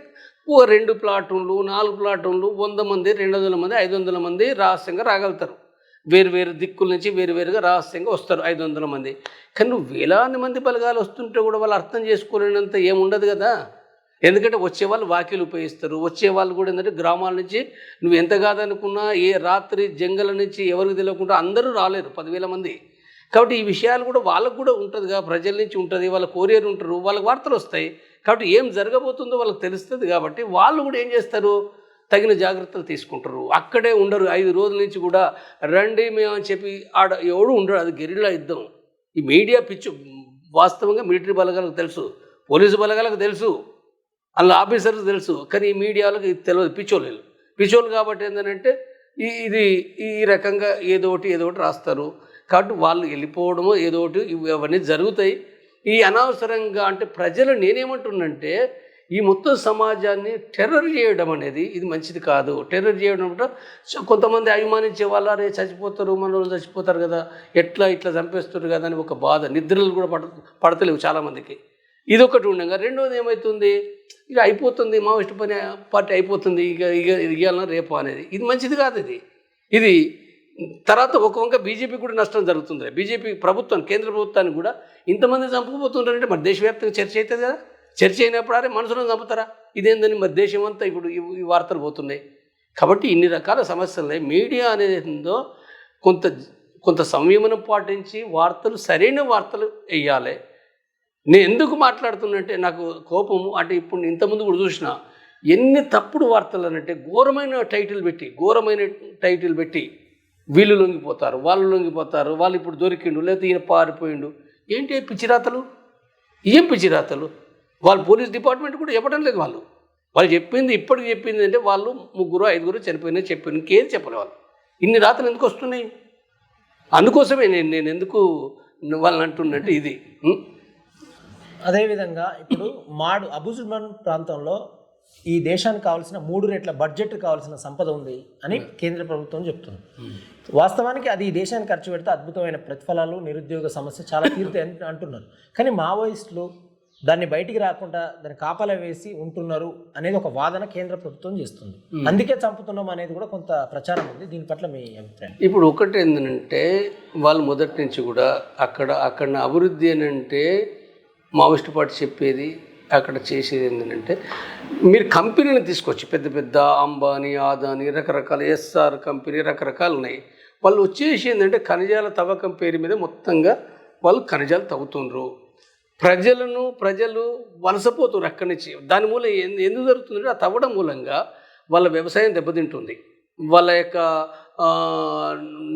2 ప్లాటూన్లు 4 ప్లాటూన్లు 100 మంది 200 మంది 500 మంది రహస్యంగా రాగలుగుతారు. వేరు దిక్కుల నుంచి వేరుగా రహస్యంగా వస్తారు 500 మంది. కానీ నువ్వు వేలాది మంది బలగాలు వస్తుంటే కూడా వాళ్ళు అర్థం చేసుకోలేనంత ఏముండదు కదా. ఎందుకంటే వచ్చేవాళ్ళు వాకిలు ఉపయోగిస్తారు, వచ్చేవాళ్ళు కూడా ఏంటంటే గ్రామాల నుంచి నువ్వు ఎంత కాదనుకున్నా ఏ రాత్రి జంగల నుంచి ఎవరికి తెలియకుండా అందరూ రాలేరు 10,000 మంది. కాబట్టి ఈ విషయాలు కూడా వాళ్ళకు కూడా ఉంటుందిగా, ప్రజల నుంచి ఉంటుంది, వాళ్ళ కొరియర్ ఉంటారు, వాళ్ళకి వార్తలు వస్తాయి. కాబట్టి ఏం జరగబోతుందో వాళ్ళకి తెలుస్తుంది. కాబట్టి వాళ్ళు కూడా ఏం చేస్తారు, తగిన జాగ్రత్తలు తీసుకుంటారు. అక్కడే ఉండరు 5 రోజుల నుంచి కూడా రండి మేము అని చెప్పి ఆడ ఎవడు ఉండరు. అది గెరిల్లా యుద్ధం. ఈ మీడియా పిచ్చు వాస్తవంగా మిలిటరీ బలగాలకు తెలుసు, పోలీసు బలగాలకు తెలుసు, అందులో ఆఫీసర్స్ తెలుసు. కానీ ఈ మీడియాలకు ఇది తెలియదు, పిచ్చోళ్ళు కాబట్టి ఏంటంటే ఇది ఈ రకంగా ఏదో ఒకటి రాస్తారు. కాబట్టి వాళ్ళు వెళ్ళిపోవడము ఏదో ఒకటి అవన్నీ జరుగుతాయి. ఈ అనవసరంగా అంటే ప్రజలు నేనేమంటున్నంటే ఈ మొత్తం సమాజాన్ని టెర్రర్ చేయడం అనేది ఇది మంచిది కాదు. టెర్రర్ చేయడం అంటే కొంతమంది అభిమానించే వాళ్ళు అరే చచ్చిపోతారు, మన వాళ్ళు చచ్చిపోతారు కదా, ఇట్లా చంపేస్తారు కదా అని ఒక బాధ, నిద్రలు కూడా పడతలేవు చాలామందికి. ఇదొకటి ఉండగా, రెండోది ఏమవుతుంది, ఇక అయిపోతుంది మావోయిస్ట్ పార్టీ అయిపోతుంది, ఇక ఇవ్వాలన్నా రేపు అనేది ఇది మంచిది కాదు. ఇది తర్వాత ఒక వంక బీజేపీ కూడా నష్టం జరుగుతుంది. బీజేపీ ప్రభుత్వాన్ని, కేంద్ర ప్రభుత్వానికి కూడా ఇంతమంది చంపుకుపోతుంటారంటే మరి దేశవ్యాప్తంగా చర్చ అవుతుంది కదా. చర్చ అయినప్పుడు అరే మనుషులను చంపుతారా, ఇదేందని మరి దేశం అంతా ఇప్పుడు ఈ వార్తలు పోతున్నాయి. కాబట్టి ఇన్ని రకాల సమస్యలు. మీడియా అనేది ఏందో కొంత సంయమనం పాటించి వార్తలు సరైన వార్తలు వేయాలి. నేను ఎందుకు మాట్లాడుతున్నంటే నాకు కోపము అంటే ఇప్పుడు ఇంతకుముందు కూడా చూసిన ఎన్ని తప్పుడు వార్తలు అనంటే ఘోరమైన టైటిల్ పెట్టి వీళ్ళు లొంగిపోతారు, వాళ్ళు ఇప్పుడు దొరికిండు, లేకపోతే ఈయన పారిపోయిండు. ఏంటి పిచ్చిరాతలు, ఏం పిచ్చిరాతలు? వాళ్ళు పోలీస్ డిపార్ట్మెంట్ కూడా చెప్పడం లేదు. వాళ్ళు ఇప్పటికి చెప్పింది అంటే వాళ్ళు 3-5 చనిపోయినా చెప్పింది, ఇంకేది చెప్పలే. వాళ్ళు ఇన్ని రాతలు ఎందుకు వస్తున్నాయి? అందుకోసమే నేను ఎందుకు వాళ్ళని అంటున్నట్టు ఇది. అదేవిధంగా ఇప్పుడు అబుజుర్మన్ ప్రాంతంలో ఈ దేశానికి కావాల్సిన 3 రెట్ల బడ్జెట్ కావాల్సిన సంపద ఉంది అని కేంద్ర ప్రభుత్వం చెప్తుంది. వాస్తవానికి అది ఈ దేశానికి ఖర్చు పెడితే అద్భుతమైన ప్రతిఫలాలు, నిరుద్యోగ సమస్య చాలా తీరుతాయి అని అంటున్నారు. కానీ మావోయిస్టులు దాన్ని బయటికి రాకుండా దాన్ని కాపలా వేసి ఉంటున్నారు అనేది ఒక వాదన కేంద్ర ప్రభుత్వం చేస్తుంది. అందుకే చంపుతున్నాం అనేది కూడా కొంత ప్రచారం ఉంది. దీని పట్ల మీ అభిప్రాయం? ఇప్పుడు ఒకటి ఏంటంటే వాళ్ళు మొదటి నుంచి కూడా అక్కడ అభివృద్ధి అని అంటే మావోయిస్ట్ పార్టీ చెప్పేది, అక్కడ చేసేది ఏంటంటే మీరు కంపెనీని తీసుకొచ్చి పెద్ద అంబానీ, ఆదాని, రకరకాల ఎస్ఆర్ కంపెనీ రకరకాలు ఉన్నాయి. వాళ్ళు వచ్చేసి ఏంటంటే ఖనిజాల తవ్వకం పేరు మీద మొత్తంగా వాళ్ళు ఖనిజాలు తవ్వుతుండ్రు. ప్రజలు వలసపోతున్నారు అక్కడి నుంచి. దాని మూలం ఎందుకు జరుగుతుందంటే ఆ తవ్వడం మూలంగా వాళ్ళ వ్యవసాయం దెబ్బతింటుంది, వాళ్ళ యొక్క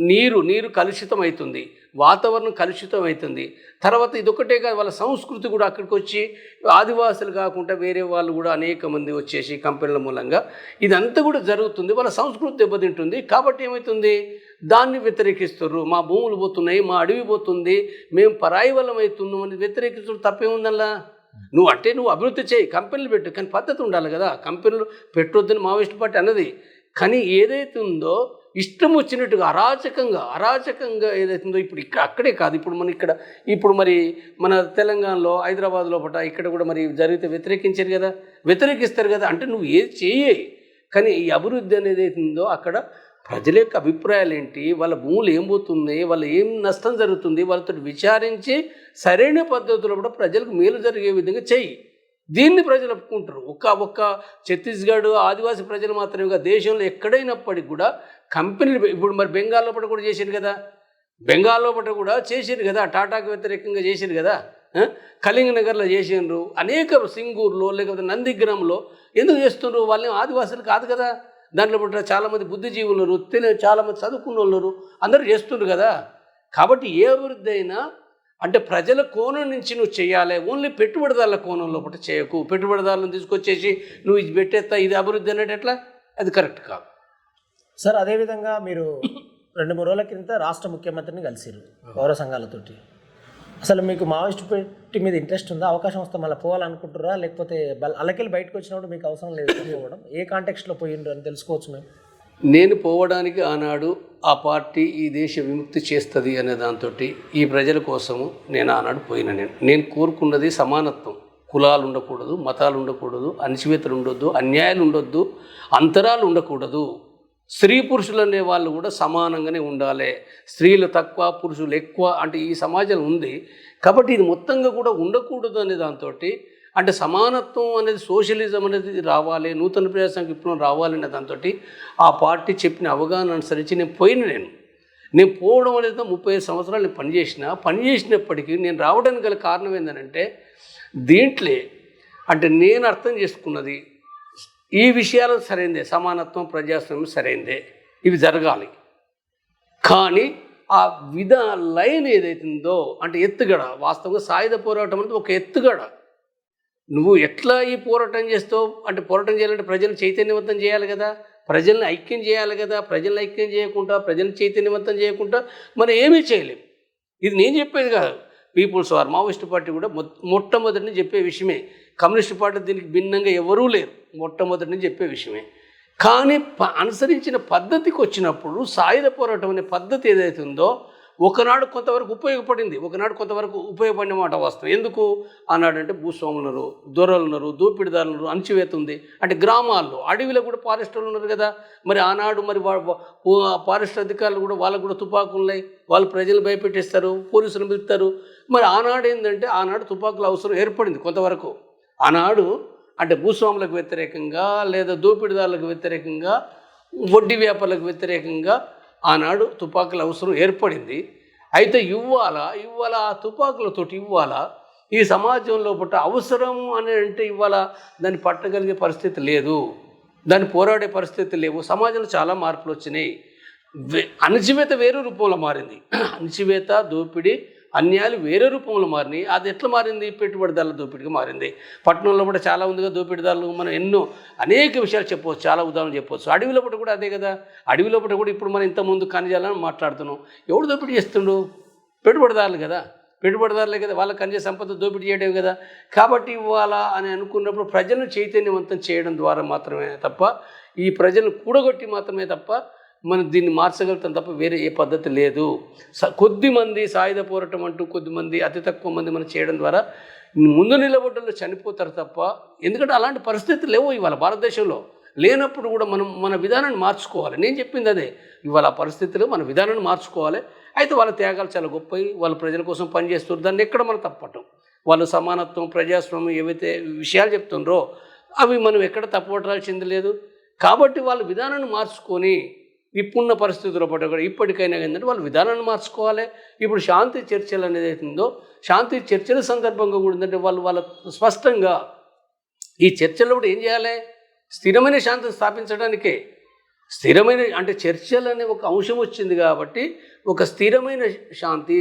నీరు కలుషితం అవుతుంది, వాతావరణం కలుషితం అవుతుంది. తర్వాత ఇదొకటే కాదు, వాళ్ళ సంస్కృతి కూడా అక్కడికి వచ్చి ఆదివాసులు కాకుండా వేరే వాళ్ళు కూడా అనేక మంది వచ్చేసి కంపెనీల మూలంగా ఇదంతా కూడా జరుగుతుంది. వాళ్ళ సంస్కృతి దెబ్బతింటుంది. కాబట్టి ఏమవుతుంది, దాన్ని వ్యతిరేకిస్తారు. మా భూములు పోతున్నాయి, మా అడవి పోతుంది, మేము పరాయి వల్లం అవుతున్నాం అని వ్యతిరేకిస్తారు. తప్పేముందల్లా? నువ్వు అభివృద్ధి చేయి, కంపెనీలు పెట్టు, కానీ పద్ధతి ఉండాలి కదా. కంపెనీలు పెట్టొద్దని మావోయిస్ట్ పార్టీ అన్నది. కానీ ఏదైతే ఉందో ఇష్టం వచ్చినట్టుగా అరాచకంగా ఏదైతుందో ఇప్పుడు అక్కడే కాదు, ఇప్పుడు మరి మన తెలంగాణలో హైదరాబాద్లో ఇక్కడ కూడా మరి జరిగితే వ్యతిరేకిస్తారు కదా. అంటే నువ్వు ఏది చేయి, కానీ ఈ అభివృద్ధి అనేది అవుతుందో అక్కడ ప్రజల యొక్క అభిప్రాయాలు ఏంటి, వాళ్ళ భూములు ఏం పోతున్నాయి, వాళ్ళ ఏం నష్టం జరుగుతుంది, వాళ్ళతో విచారించి సరైన పద్ధతిలో కూడా ప్రజలకు మేలు జరిగే విధంగా చెయ్యి. దీన్ని ప్రజలు ఒప్పుకుంటారు. ఒక్క ఛత్తీస్గఢ్ ఆదివాసీ ప్రజలు మాత్రమే దేశంలో ఎక్కడైనప్పటికీ కూడా కంపెనీలు ఇప్పుడు మరి బెంగాల్ లోపల కూడా చేసింది కదా, టాటాకు వ్యతిరేకంగా చేసింది కదా, కళింగనగర్లో చేసిండ్రు, అనేక సింగూరులో లేకపోతే నందిగ్రామ్లో ఎందుకు చేస్తున్నారు? వాళ్ళని ఆదివాసులు కాదు కదా. దాంట్లో చాలామంది బుద్ధిజీవులు ఉన్నారు, చాలామంది చదువుకున్న వాళ్ళు అందరూ చేస్తున్నారు కదా. కాబట్టి ఏ అభివృద్ధి అయినా అంటే ప్రజల కోణం నుంచి నువ్వు చేయాలి. ఓన్లీ పెట్టుబడిదారుల కోణంలో ఒకటి చేయకు. పెట్టుబడిదారులను తీసుకొచ్చేసి నువ్వు ఇది పెట్టేస్తా ఇది అభివృద్ధి అనేది ఎట్లా? అది కరెక్ట్ కాదు. సార్ అదేవిధంగా మీరు 2-3 రోజుల క్రింద రాష్ట్ర ముఖ్యమంత్రిని కలిసిరు పౌర సంఘాలతోటి. అసలు మీకు మావోయిస్ట్ పార్టీ మీద ఇంట్రెస్ట్ ఉందా? అవకాశం వస్తే మళ్ళీ పోవాలనుకుంటున్నారా, లేకపోతే అల్లకెళ్ళి బయటకు వచ్చినప్పుడు మీకు అవసరం లేదు పోవడం? ఏ కాంటెక్స్ట్లో పోయిండ్రు అని తెలుసుకోవచ్చు మేము. నేను పోవడానికి ఆనాడు ఆ పార్టీ ఈ దేశ విముక్తి చేస్తుంది అనే దాంతో ఈ ప్రజల కోసము నేను ఆనాడు పోయిన. నేను కోరుకున్నది సమానత్వం. కులాలు ఉండకూడదు, మతాలు ఉండకూడదు, అణచివేతలు ఉండొద్దు, అన్యాయాలు ఉండొద్దు, అంతరాలు ఉండకూడదు. స్త్రీ పురుషులు అనే వాళ్ళు కూడా సమానంగానే ఉండాలి. స్త్రీలు తక్కువ, పురుషులు ఎక్కువ అంటే ఈ సమాజం ఉంది. కాబట్టి ఇది మొత్తంగా కూడా ఉండకూడదు అనే దాంతో, అంటే సమానత్వం అనేది, సోషలిజం అనేది రావాలి, నూతన ప్రజాస్వామిక విప్లవం రావాలనే దాంతో ఆ పార్టీ చెప్పిన అవగాహన అనుసరించి నేను పోవడం అనేది 35 సంవత్సరాలు నేను పనిచేసినప్పటికీ నేను రావడానికి గల కారణం ఏంటంటే దీంట్లో అంటే నేను అర్థం చేసుకున్నది ఈ విషయాలు సరైందే, సమానత్వం, ప్రజాస్వామ్యం సరైందే, ఇవి జరగాలి. కానీ ఆ లైన్ ఏదైతుందో అంటే ఎత్తుగడ, వాస్తవంగా సాయుధ పోరాటం అంటే ఒక ఎత్తుగడ. నువ్వు ఎట్లా ఈ పోరాటం చేస్తావు అంటే, పోరాటం చేయాలంటే ప్రజలను చైతన్యవంతం చేయాలి కదా, ప్రజల్ని ఐక్యం చేయాలి కదా. ప్రజల్ని ఐక్యం చేయకుండా, ప్రజల్ని చైతన్యవంతం చేయకుండా మనం ఏమీ చేయలేం. ఇది నేను చెప్పేది కాదు, పీపుల్స్ వార్ మావోయిస్ట్ పార్టీ కూడా మొట్టమొదటిని చెప్పే విషయమే. కమ్యూనిస్ట్ పార్టీ దీనికి భిన్నంగా ఎవరూ లేరు, మొట్టమొదటిని చెప్పే విషయమే. కానీ అనుసరించిన పద్ధతికి వచ్చినప్పుడు సాయుధ పోరాటం అనే పద్ధతి ఏదైతే ఉందో ఒకనాడు కొంతవరకు ఉపయోగపడిన మాట వాస్తవం. ఎందుకు అన్నాడంటే భూస్వాములు ఉన్నారు, దొరలు ఉన్నారు, దోపిడిదారులు ఉన్నారు, అణచివేత ఉంది. అంటే గ్రామాల్లో, అడవిలో కూడా ఫారెస్ట్ వాళ్ళు ఉన్నారు కదా. మరి ఆనాడు మరి ఫారెస్ట్ అధికారులు కూడా వాళ్ళకు కూడా తుపాకులు ఉన్నాయి, వాళ్ళు ప్రజలు భయపెట్టేస్తారు, పోలీసులు పిలుస్తారు. మరి ఆనాడు ఏంటంటే తుపాకుల అవసరం ఏర్పడింది కొంతవరకు. ఆనాడు అంటే భూస్వాములకు వ్యతిరేకంగా లేదా దోపిడిదారులకు వ్యతిరేకంగా, వడ్డీ వ్యాపారులకు వ్యతిరేకంగా ఆనాడు తుపాకుల అవసరం ఏర్పడింది. అయితే ఇవ్వాలా ఆ తుపాకులతోటి ఈ సమాజంలో పట్ట అవసరం అని అంటే దాన్ని పట్టగలిగే పరిస్థితి లేదు, దాన్ని పోరాడే పరిస్థితి లేవు. సమాజంలో చాలా మార్పులు వచ్చినాయి. అణచివేత వేరే రూపంలో మారింది, అణచివేత, దోపిడీ, అన్యాయాలు వేరే రూపంలో మారినాయి. అది ఎట్లా మారింది? పెట్టుబడిదారుల దోపిడీగా మారింది. పట్టణంలో కూడా చాలా ఉందిగా దోపిడీదారులు. మనం అనేక విషయాలు చెప్పవచ్చు, చాలా ఉదాహరణలు చెప్పవచ్చు. అడవిలో కూడా అదే కదా. అడవిలో కూడా ఇప్పుడు మనం ఇంతకుముందు ఖనిజాలను మాట్లాడుతున్నాం. ఎవడు దోపిడీ చేస్తుండు? పెట్టుబడిదారులు కదా, పెట్టుబడిదారులే కదా, వాళ్ళ ఖనిజ సంపద దోపిడీ చేయడం కదా. కాబట్టి ఇవ్వాలా అని అనుకున్నప్పుడు ప్రజలను చైతన్యవంతం చేయడం ద్వారా మాత్రమే తప్ప, ఈ ప్రజలను కూడగొట్టి మాత్రమే తప్ప మనం దీన్ని మార్చగలుగుతాం తప్ప వేరే ఏ పద్ధతి లేదు. కొద్దిమంది సాయుధ పోరాటం అంటూ కొద్దిమంది, అతి తక్కువ మంది మనం చేయడం ద్వారా ముందు నిలబడ్డలో చనిపోతారు తప్ప, ఎందుకంటే అలాంటి పరిస్థితులు లేవు ఇవాళ భారతదేశంలో. లేనప్పుడు కూడా మనం మన విధానాన్ని మార్చుకోవాలి. నేను చెప్పింది అదే, ఇవాళ ఆ పరిస్థితులు మన విధానాన్ని మార్చుకోవాలి. అయితే వాళ్ళ త్యాగాలు చాలా గొప్పవి, వాళ్ళు ప్రజల కోసం పనిచేస్తారు, దాన్ని ఎక్కడ మనం తప్పటం. వాళ్ళు సమానత్వం, ప్రజాస్వామ్యం ఏవైతే విషయాలు చెప్తుండ్రో అవి మనం ఎక్కడ తప్పవటాల్సింది లేదు. కాబట్టి వాళ్ళ విధానాన్ని మార్చుకొని ఇప్పుడున్న పరిస్థితుల్లో పట్ల ఇప్పటికైనా ఏంటంటే వాళ్ళ విధానాన్ని మార్చుకోవాలి. ఇప్పుడు శాంతి చర్చలు అనేది అవుతుందో, శాంతి చర్చల సందర్భంగా కూడా ఏంటంటే వాళ్ళ స్పష్టంగా ఈ చర్చల్లో కూడా ఏం చేయాలి? స్థిరమైన శాంతిని స్థాపించడానికే. స్థిరమైన అంటే చర్చలు అనే ఒక అంశం వచ్చింది కాబట్టి ఒక స్థిరమైన శాంతి,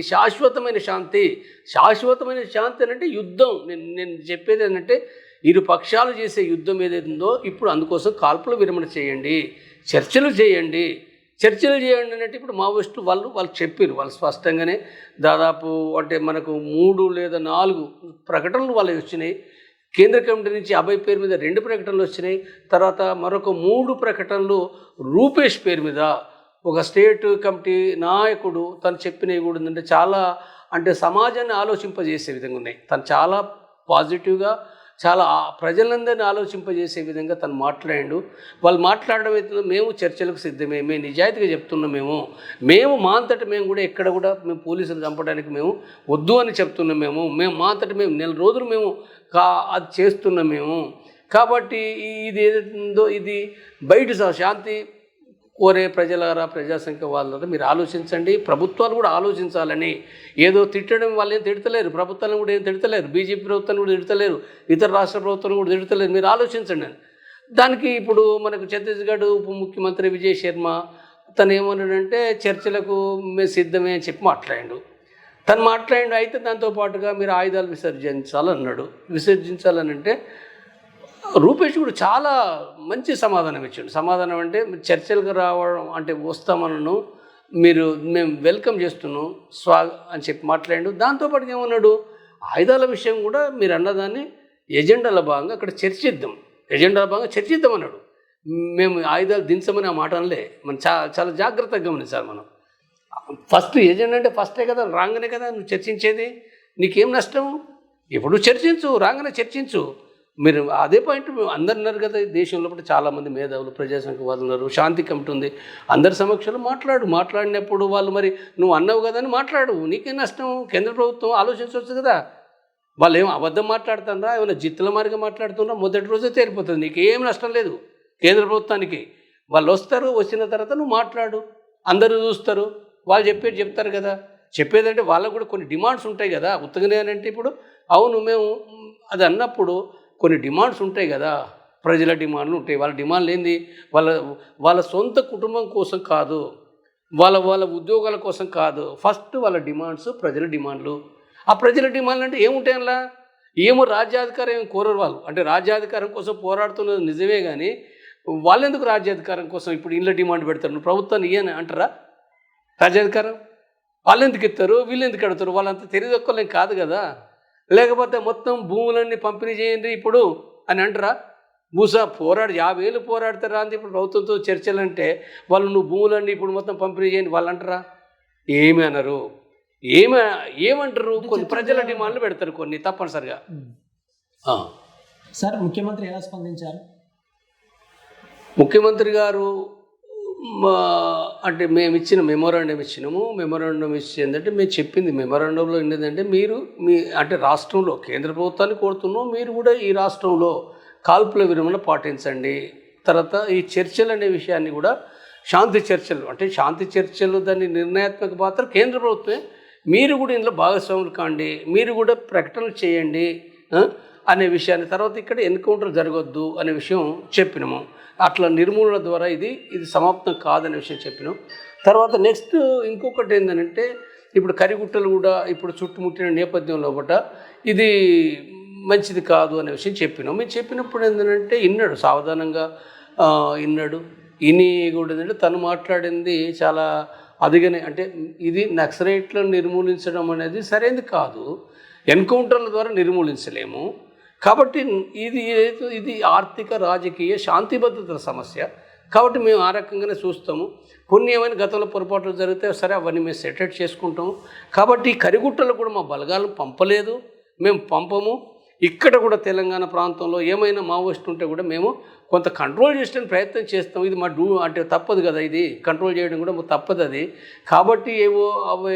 శాశ్వతమైన శాంతి అంటే యుద్ధం. నేను చెప్పేది ఏంటంటే ఇరు పక్షాలు చేసే యుద్ధం ఏదైతుందో ఇప్పుడు అందుకోసం కాల్పుల విరమణ చేయండి, చర్చలు చేయండి అంటే ఇప్పుడు మావోయిస్టు వాళ్ళు చెప్పారు. వాళ్ళు స్పష్టంగానే దాదాపు అంటే మనకు 3 లేదా 4 ప్రకటనలు వాళ్ళకి వచ్చినాయి. కేంద్ర కమిటీ నుంచి అభయ్ పేరు మీద 2 ప్రకటనలు వచ్చినాయి. తర్వాత మరొక 3 ప్రకటనలు రూపేష్ పేరు మీద ఒక స్టేట్ కమిటీ నాయకుడు తను చెప్పినవి కూడా ఏంటంటే చాలా అంటే సమాజాన్ని ఆలోచింపజేసే విధంగా ఉన్నాయి. తను చాలా పాజిటివ్గా, చాలా ప్రజలందరినీ ఆలోచింపజేసే విధంగా తను మాట్లాడాడు. వాళ్ళు మాట్లాడడం అయితే మేము చర్చలకు సిద్ధమే, మేము నిజాయితీగా చెప్తున్నాం, మేము మా అంతటా మేము కూడా ఎక్కడ కూడా మేము పోలీసులు చంపడానికి మేము వద్దు అని చెప్తున్నాం. మేము మా అంతటా మేము 4 రోజులు మేము అది చేస్తున్నాం మేము. కాబట్టి ఇది ఏదైతుందో ఇది బయట శాంతి కోరే ప్రజలారా, ప్రజాసంఖ్య వాళ్ళరా మీరు ఆలోచించండి. ప్రభుత్వాలు కూడా ఆలోచించాలని. ఏదో తిట్టడం వాళ్ళు ఏం తిడతలేరు, ప్రభుత్వాలను కూడా ఏం తిడతలేరు, బీజేపీ ప్రభుత్వాన్ని కూడా తిడతలేరు, ఇతర రాష్ట్ర ప్రభుత్వాలను కూడా తిడతలేరు. మీరు ఆలోచించండి. దానికి ఇప్పుడు మనకు ఛత్తీస్గఢ్ ఉప ముఖ్యమంత్రి విజయ్ శర్మ తను ఏమన్నాడంటే చర్చలకు మేము సిద్ధమే అని చెప్పి మాట్లాడాడు. అయితే దాంతోపాటుగా మీరు ఆయుధాలు విసర్జించాలన్నాడు. విసర్జించాలని అంటే రూపేష్ కూడా చాలా మంచి సమాధానం ఇచ్చాడు. సమాధానం అంటే చర్చలకు రావడం అంటే వస్తామనను, మేము వెల్కమ్ చేస్తున్నాం అని చెప్పి మాట్లాడాడు. దాంతోపాటు ఏమన్నాడు, ఆయుధాల విషయం కూడా మీరు అన్నదాన్ని ఎజెండాల భాగంగా అక్కడ చర్చిద్దాం, ఎజెండాల భాగంగా చర్చిద్దాం అన్నాడు. మేము ఆయుధాలు దించమని ఆ మాట అనలే. మనం చాలా జాగ్రత్తగా గమనించాలి. మనం ఫస్ట్ ఎజెండా అంటే ఫస్టే కదా, రాగానే కదా నువ్వు చర్చించేది. నీకేం నష్టం? ఇప్పుడు చర్చించు, రాగానే చర్చించు. మీరు అదే పాయింట్ అందరు ఉన్నారు కదా, దేశంలో కూడా చాలామంది మేధావులు ప్రజాస్వామ్యవాదులు ఉన్నారు, శాంతి కమిటీ ఉంది, అందరి సమక్షంలో మాట్లాడినప్పుడు వాళ్ళు మరి నువ్వు అన్నావు కదా అని మాట్లాడు, నీకేం నష్టం? కేంద్ర ప్రభుత్వం ఆలోచించవచ్చు కదా. వాళ్ళు ఏం అబద్ధం మాట్లాడుతున్నారా, ఏమైనా జిత్తుల మారిగా మాట్లాడుతున్నారా, మొదటి రోజే తేలిపోతుంది. నీకేం నష్టం లేదు కేంద్ర ప్రభుత్వానికి. వాళ్ళు వస్తారు, వచ్చిన తర్వాత నువ్వు మాట్లాడు, అందరూ చూస్తారు, వాళ్ళు చెప్తారు కదా. చెప్పేదంటే వాళ్ళకు కూడా కొన్ని డిమాండ్స్ ఉంటాయి కదా. ఉత్తగానే అంటే ఇప్పుడు అవును మేము అది అన్నప్పుడు కొన్ని డిమాండ్స్ ఉంటాయి కదా, ప్రజల డిమాండ్లు ఉంటాయి. వాళ్ళ డిమాండ్లు ఏంది? వాళ్ళ సొంత కుటుంబం కోసం కాదు, వాళ్ళ ఉద్యోగాల కోసం కాదు. ఫస్ట్ వాళ్ళ డిమాండ్స్ ప్రజల డిమాండ్లు. ఆ ప్రజల డిమాండ్లు అంటే ఏముంటాయి అలా? ఏమో రాజ్యాధికారం ఏమి కోరరు వాళ్ళు. అంటే రాజ్యాధికారం కోసం పోరాడుతున్నది నిజమే, కానీ వాళ్ళెందుకు రాజ్యాధికారం కోసం ఇప్పుడు ఇళ్ళ డిమాండ్ పెడతారు? నువ్వు ప్రభుత్వాన్ని ఇయ్యని అంటారా రాజ్యాధికారం? వాళ్ళు ఎందుకు ఇస్తారు, వీళ్ళు ఎందుకు అడుగుతారు? వాళ్ళంతా తెలియదొక్కలేం కాదు కదా. లేకపోతే మొత్తం భూములన్నీ పంపిణీ చేయండి ఇప్పుడు అని అంటారా? 50 ఏళ్ళు పోరాడతారా అంతే ఇప్పుడు ప్రభుత్వంతో చర్చలు అంటే వాళ్ళు నువ్వు భూములన్నీ ఇప్పుడు మొత్తం పంపిణీ చేయండి వాళ్ళు అంటారా? ఏమి అనరు. ఏమంటారు? కొన్ని ప్రజల డిమాండ్లు పెడతారు కొన్ని తప్పనిసరిగా. సార్ ముఖ్యమంత్రి ఎలా స్పందించారు? ముఖ్యమంత్రి గారు అంటే మేము ఇచ్చిన మెమోరాండం ఇచ్చినాము. మెమోరాండం ఇచ్చి ఏంటంటే మేము చెప్పింది మెమోరాండంలో ఏంటంటే మీరు అంటే రాష్ట్రంలో కేంద్ర ప్రభుత్వాన్ని కోరుతున్నాం, మీరు కూడా ఈ రాష్ట్రంలో కాల్పుల విరమణ పాటించండి. తర్వాత ఈ చర్చలు అనే విషయాన్ని కూడా శాంతి చర్చలు దాన్ని నిర్ణయాత్మక పాత్ర కేంద్ర ప్రభుత్వమే, మీరు కూడా ఇందులో భాగస్వాములు కాండి, మీరు కూడా ప్రకటనలు చేయండి అనే విషయాన్ని. తర్వాత ఇక్కడ ఎన్కౌంటర్ జరగొద్దు అనే విషయం చెప్పినాము. అట్లా నిర్మూలన ద్వారా ఇది సమాప్తం కాదనే విషయం చెప్పినాం. తర్వాత నెక్స్ట్ ఇంకొకటి ఏంటంటే ఇప్పుడు కరిగుట్టలు కూడా ఇప్పుడు చుట్టుముట్టిన నేపథ్యంలో కూడా ఇది మంచిది కాదు అనే విషయం చెప్పినాం. మేము చెప్పినప్పుడు ఏంటంటే విన్నాడు, సావధానంగా విన్నాడు. ఇని కూడా ఏంటంటే తను మాట్లాడింది చాలా అదిగానే, అంటే ఇది నక్సలైట్లను నిర్మూలించడం అనేది సరైనది కాదు, ఎన్కౌంటర్ల ద్వారా నిర్మూలించలేము. కాబట్టి ఇది ఆర్థిక రాజకీయ శాంతి భద్రతల సమస్య. కాబట్టి మేము ఆ రకంగానే చూస్తాము. కొన్ని ఏమైనా గతంలో పొరపాట్లు జరిగితే సరే అవన్నీ మేము సెటిల్ చేసుకుంటాము. కాబట్టి ఈ కరిగుట్టలు కూడా మా బలగాలను పంపలేదు, మేము పంపము. ఇక్కడ కూడా తెలంగాణ ప్రాంతంలో ఏమైనా మావోయిస్టు ఉంటే కూడా మేము కొంత కంట్రోల్ చేసడానికి ప్రయత్నం చేస్తాం. ఇది మా అంటే తప్పదు కదా, ఇది కంట్రోల్ చేయడం కూడా తప్పదు అది. కాబట్టి అవి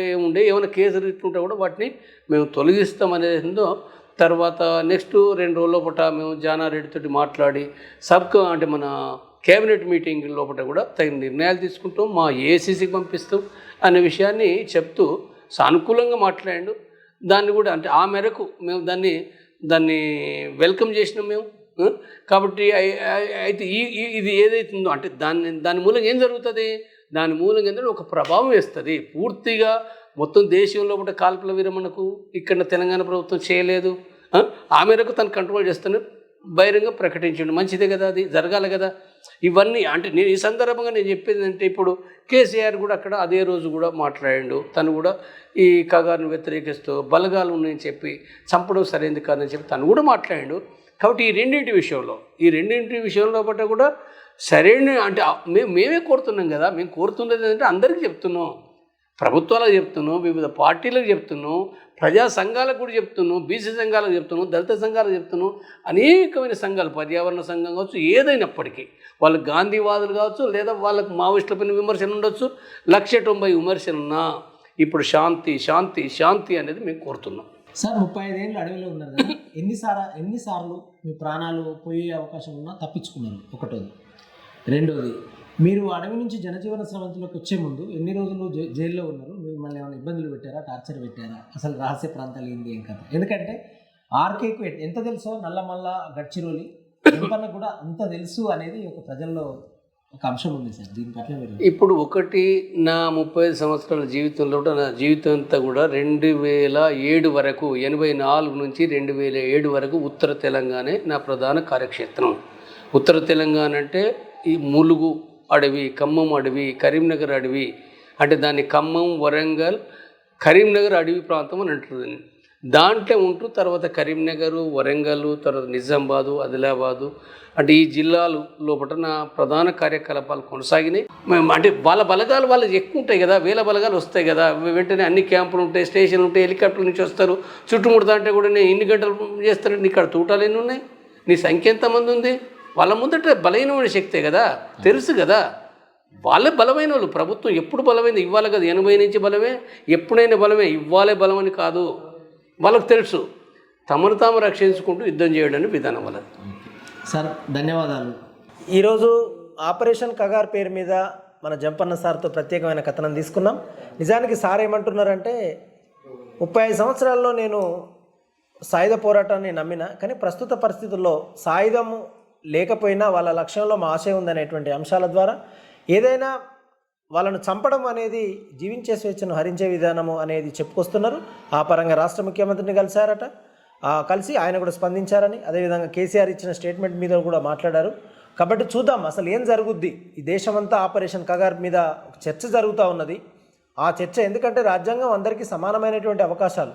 ఏమైనా కేసులు ఇట్లుంటే కూడా వాటిని మేము తొలగిస్తాం అనేదో. తర్వాత నెక్స్ట్ 2 రోజుల లోపల మేము జానారెడ్డితో మాట్లాడి అంటే మన కేబినెట్ మీటింగ్ లోపల కూడా తగిన నిర్ణయాలు తీసుకుంటాం, మా ఏసీసీకి పంపిస్తాం అనే విషయాన్ని చెప్తూ సానుకూలంగా మాట్లాడాడు. దాన్ని కూడా అంటే ఆ మేరకు మేము దాన్ని వెల్కమ్ చేసినాం మేము. కాబట్టి అయితే ఇది ఏదైతుందో అంటే దాని మూలంగా ఏం జరుగుతుంది, దాని మూలంగా ఏంటంటే ఒక ప్రభావం వేస్తుంది పూర్తిగా. మొత్తం దేశంలో కూడా కాల్పుల విరమణకు ఇక్కడ తెలంగాణ ప్రభుత్వం చేయలేదు, ఆ మేరకు తను కంట్రోల్ చేస్తాను బహిరంగ ప్రకటించండి, మంచిదే కదా, అది జరగాలి కదా. ఇవన్నీ అంటే నేను ఈ సందర్భంగా నేను చెప్పేది అంటే ఇప్పుడు కేసీఆర్ కూడా అక్కడ అదే రోజు కూడా మాట్లాడాడు. తను కూడా ఈ కగారును వ్యతిరేకిస్తూ బలగాలు ఉన్నాయని చెప్పి చంపడం సరైనది కాదని చెప్పి తను కూడా మాట్లాడాడు. కాబట్టి ఈ రెండింటి విషయంలో పట్ల కూడా సరైన అంటే మేమే కోరుతున్నాం కదా. మేము కోరుతున్నది ఏంటంటే అందరికీ చెప్తున్నాం, ప్రభుత్వాలకు చెప్తున్నాం, వివిధ పార్టీలకు చెప్తున్నాం, ప్రజా సంఘాలకు కూడా చెప్తున్నాం, బీసీ సంఘాలకు చెప్తున్నాం, దళిత సంఘాలకు చెప్తున్నాం, అనేకమైన సంఘాలు, పర్యావరణ సంఘం కావచ్చు, ఏదైనప్పటికీ వాళ్ళకి గాంధీవాదులు కావచ్చు, లేదా వాళ్ళకు మావోయిస్టులపైన విమర్శలు ఉండొచ్చు, 190 విమర్శలున్నా ఇప్పుడు శాంతి అనేది మేము కోరుతున్నాం. సార్ 35 ఏళ్ళు అడవిలో ఉన్నారు కదా, ఎన్నిసార్లు మీ ప్రాణాలు పోయే అవకాశం ఉన్నా తప్పించుకున్నారు? ఒకటోది. రెండోది, మీరు అడవి నుంచి జనజీవన స్రవంతిలోకి వచ్చే ముందు ఎన్ని రోజులు జైల్లో ఉన్నారు? మిమ్మల్ని ఏమైనా ఇబ్బందులు పెట్టారా, టార్చర్ పెట్టారా? అసలు రహస్య ప్రాంతాలు ఏంది ఏం కదా? ఎందుకంటే ఆర్కేకు ఎంత తెలుసో నల్లమల్ల గడ్చిరోలి జంపన్న కూడా అంత తెలుసు అనేది ఒక ప్రజల్లో ఒక అంశం ఉంది సార్, దీని పట్ల మీరు ఇప్పుడు ఒకటి, నా 35 సంవత్సరాల జీవితంలో కూడా నా జీవితం అంతా కూడా 2007 వరకు, 84 నుంచి 2007 వరకు ఉత్తర తెలంగాణే నా ప్రధాన కార్యక్షేత్రం. ఉత్తర తెలంగాణ అంటే ఈ ములుగు అడవి, ఖమ్మం అడవి, కరీంనగర్ అడవి, అంటే దాన్ని ఖమ్మం, వరంగల్, కరీంనగర్ అడవి ప్రాంతం అని అంటుంది. దాంట్లో ఉంటూ తర్వాత కరీంనగర్, వరంగల్, తర్వాత నిజామాబాదు, ఆదిలాబాదు, అంటే ఈ జిల్లాలు లోపల నా ప్రధాన కార్యకలాపాలు కొనసాగినాయి. అంటే వాళ్ళ బలగాలు వాళ్ళకి ఎక్కువ ఉంటాయి కదా, వేల బలగాలు వస్తాయి కదా, వెంటనే అన్ని క్యాంపులు ఉంటాయి, స్టేషన్లు ఉంటాయి, హెలికాప్టర్ల నుంచి వస్తారు, చుట్టుముడతా అంటే కూడా నేను ఇన్ని గంటలు చేస్తానంటే ఇక్కడ తూటాలు ఎన్ని ఉన్నాయి, నీ సంఖ్య ఎంతమంది ఉంది, వాళ్ళ ముందట బలహీనమైన శక్తే కదా, తెలుసు కదా. వాళ్ళే బలమైన వాళ్ళు. ప్రభుత్వం ఎప్పుడు బలమైంది, ఇవ్వాలి కదా, 80 నుంచి బలమే, ఎప్పుడైనా బలమే, ఇవ్వాలే బలమని కాదు. వాళ్ళకు తెలుసు తమను తాము రక్షించుకుంటూ యుద్ధం చేయడానికి విధానం వాళ్ళది. సార్ ధన్యవాదాలు. ఈరోజు ఆపరేషన్ కగార్ పేరు మీద మన జంపన్న సార్తో ప్రత్యేకమైన కథనం తీసుకున్నాం. నిజానికి సార్ ఏమంటున్నారంటే 35 సంవత్సరాల్లో నేను సాయుధ పోరాటాన్ని నమ్మిన, కానీ ప్రస్తుత పరిస్థితుల్లో సాయుధము లేకపోయినా వాళ్ళ లక్ష్యంలో మా ఆశయం ఉందనేటువంటి అంశాల ద్వారా ఏదైనా వాళ్ళను చంపడం అనేది జీవించే స్వేచ్ఛను హరించే విధానము అనేది చెప్పుకొస్తున్నారు. ఆ పరంగా రాష్ట్ర ముఖ్యమంత్రిని కలిశారట, కలిసి ఆయన కూడా స్పందించారని, అదేవిధంగా కేసీఆర్ ఇచ్చిన స్టేట్మెంట్ మీద కూడా మాట్లాడారు. కాబట్టి చూద్దాం అసలు ఏం జరుగుద్ది. ఈ దేశమంతా ఆపరేషన్ కగార్ మీద చర్చ జరుగుతూ ఉన్నది. ఆ చర్చ ఎందుకంటే రాజ్యాంగం అందరికీ సమానమైనటువంటి అవకాశాలు,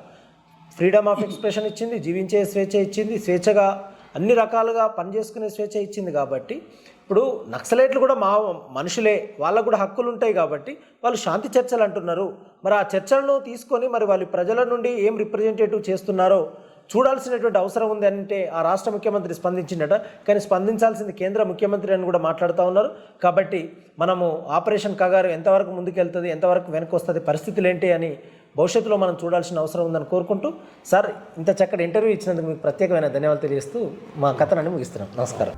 ఫ్రీడమ్ ఆఫ్ ఎక్స్ప్రెషన్ ఇచ్చింది, జీవించే స్వేచ్ఛ ఇచ్చింది, స్వేచ్ఛగా అన్ని రకాలుగా పనిచేసుకునే స్వేచ్ఛ ఇచ్చింది. కాబట్టి ఇప్పుడు నక్సలైట్లు కూడా మా మనుషులే, వాళ్ళకు కూడా హక్కులు ఉంటాయి. కాబట్టి వాళ్ళు శాంతి చర్చలు అంటున్నారు. మరి ఆ చర్చలను తీసుకొని మరి వాళ్ళు ప్రజల నుండి ఏం రిప్రజెంటేటివ్ చేస్తున్నారో చూడాల్సినటువంటి అవసరం ఉంది అంటే ఆ రాష్ట్ర ముఖ్యమంత్రి స్పందించిందట, కానీ స్పందించాల్సింది కేంద్ర ముఖ్యమంత్రి అని కూడా మాట్లాడుతూ ఉన్నారు. కాబట్టి మనము ఆపరేషన్ కగారు ఎంతవరకు ముందుకెళ్తుంది, ఎంతవరకు వెనక్కి వస్తుంది, పరిస్థితులు ఏంటి అని భవిష్యత్తులో మనం చూడాల్సిన అవసరం ఉందని కోరుకుంటూ, సార్ ఇంత చక్కటి ఇంటర్వ్యూ ఇచ్చినందుకు మీకు ప్రత్యేకమైన ధన్యవాదాలు తెలియజేస్తూ మా కథనాన్ని ముగిస్తున్నాం. నమస్కారం.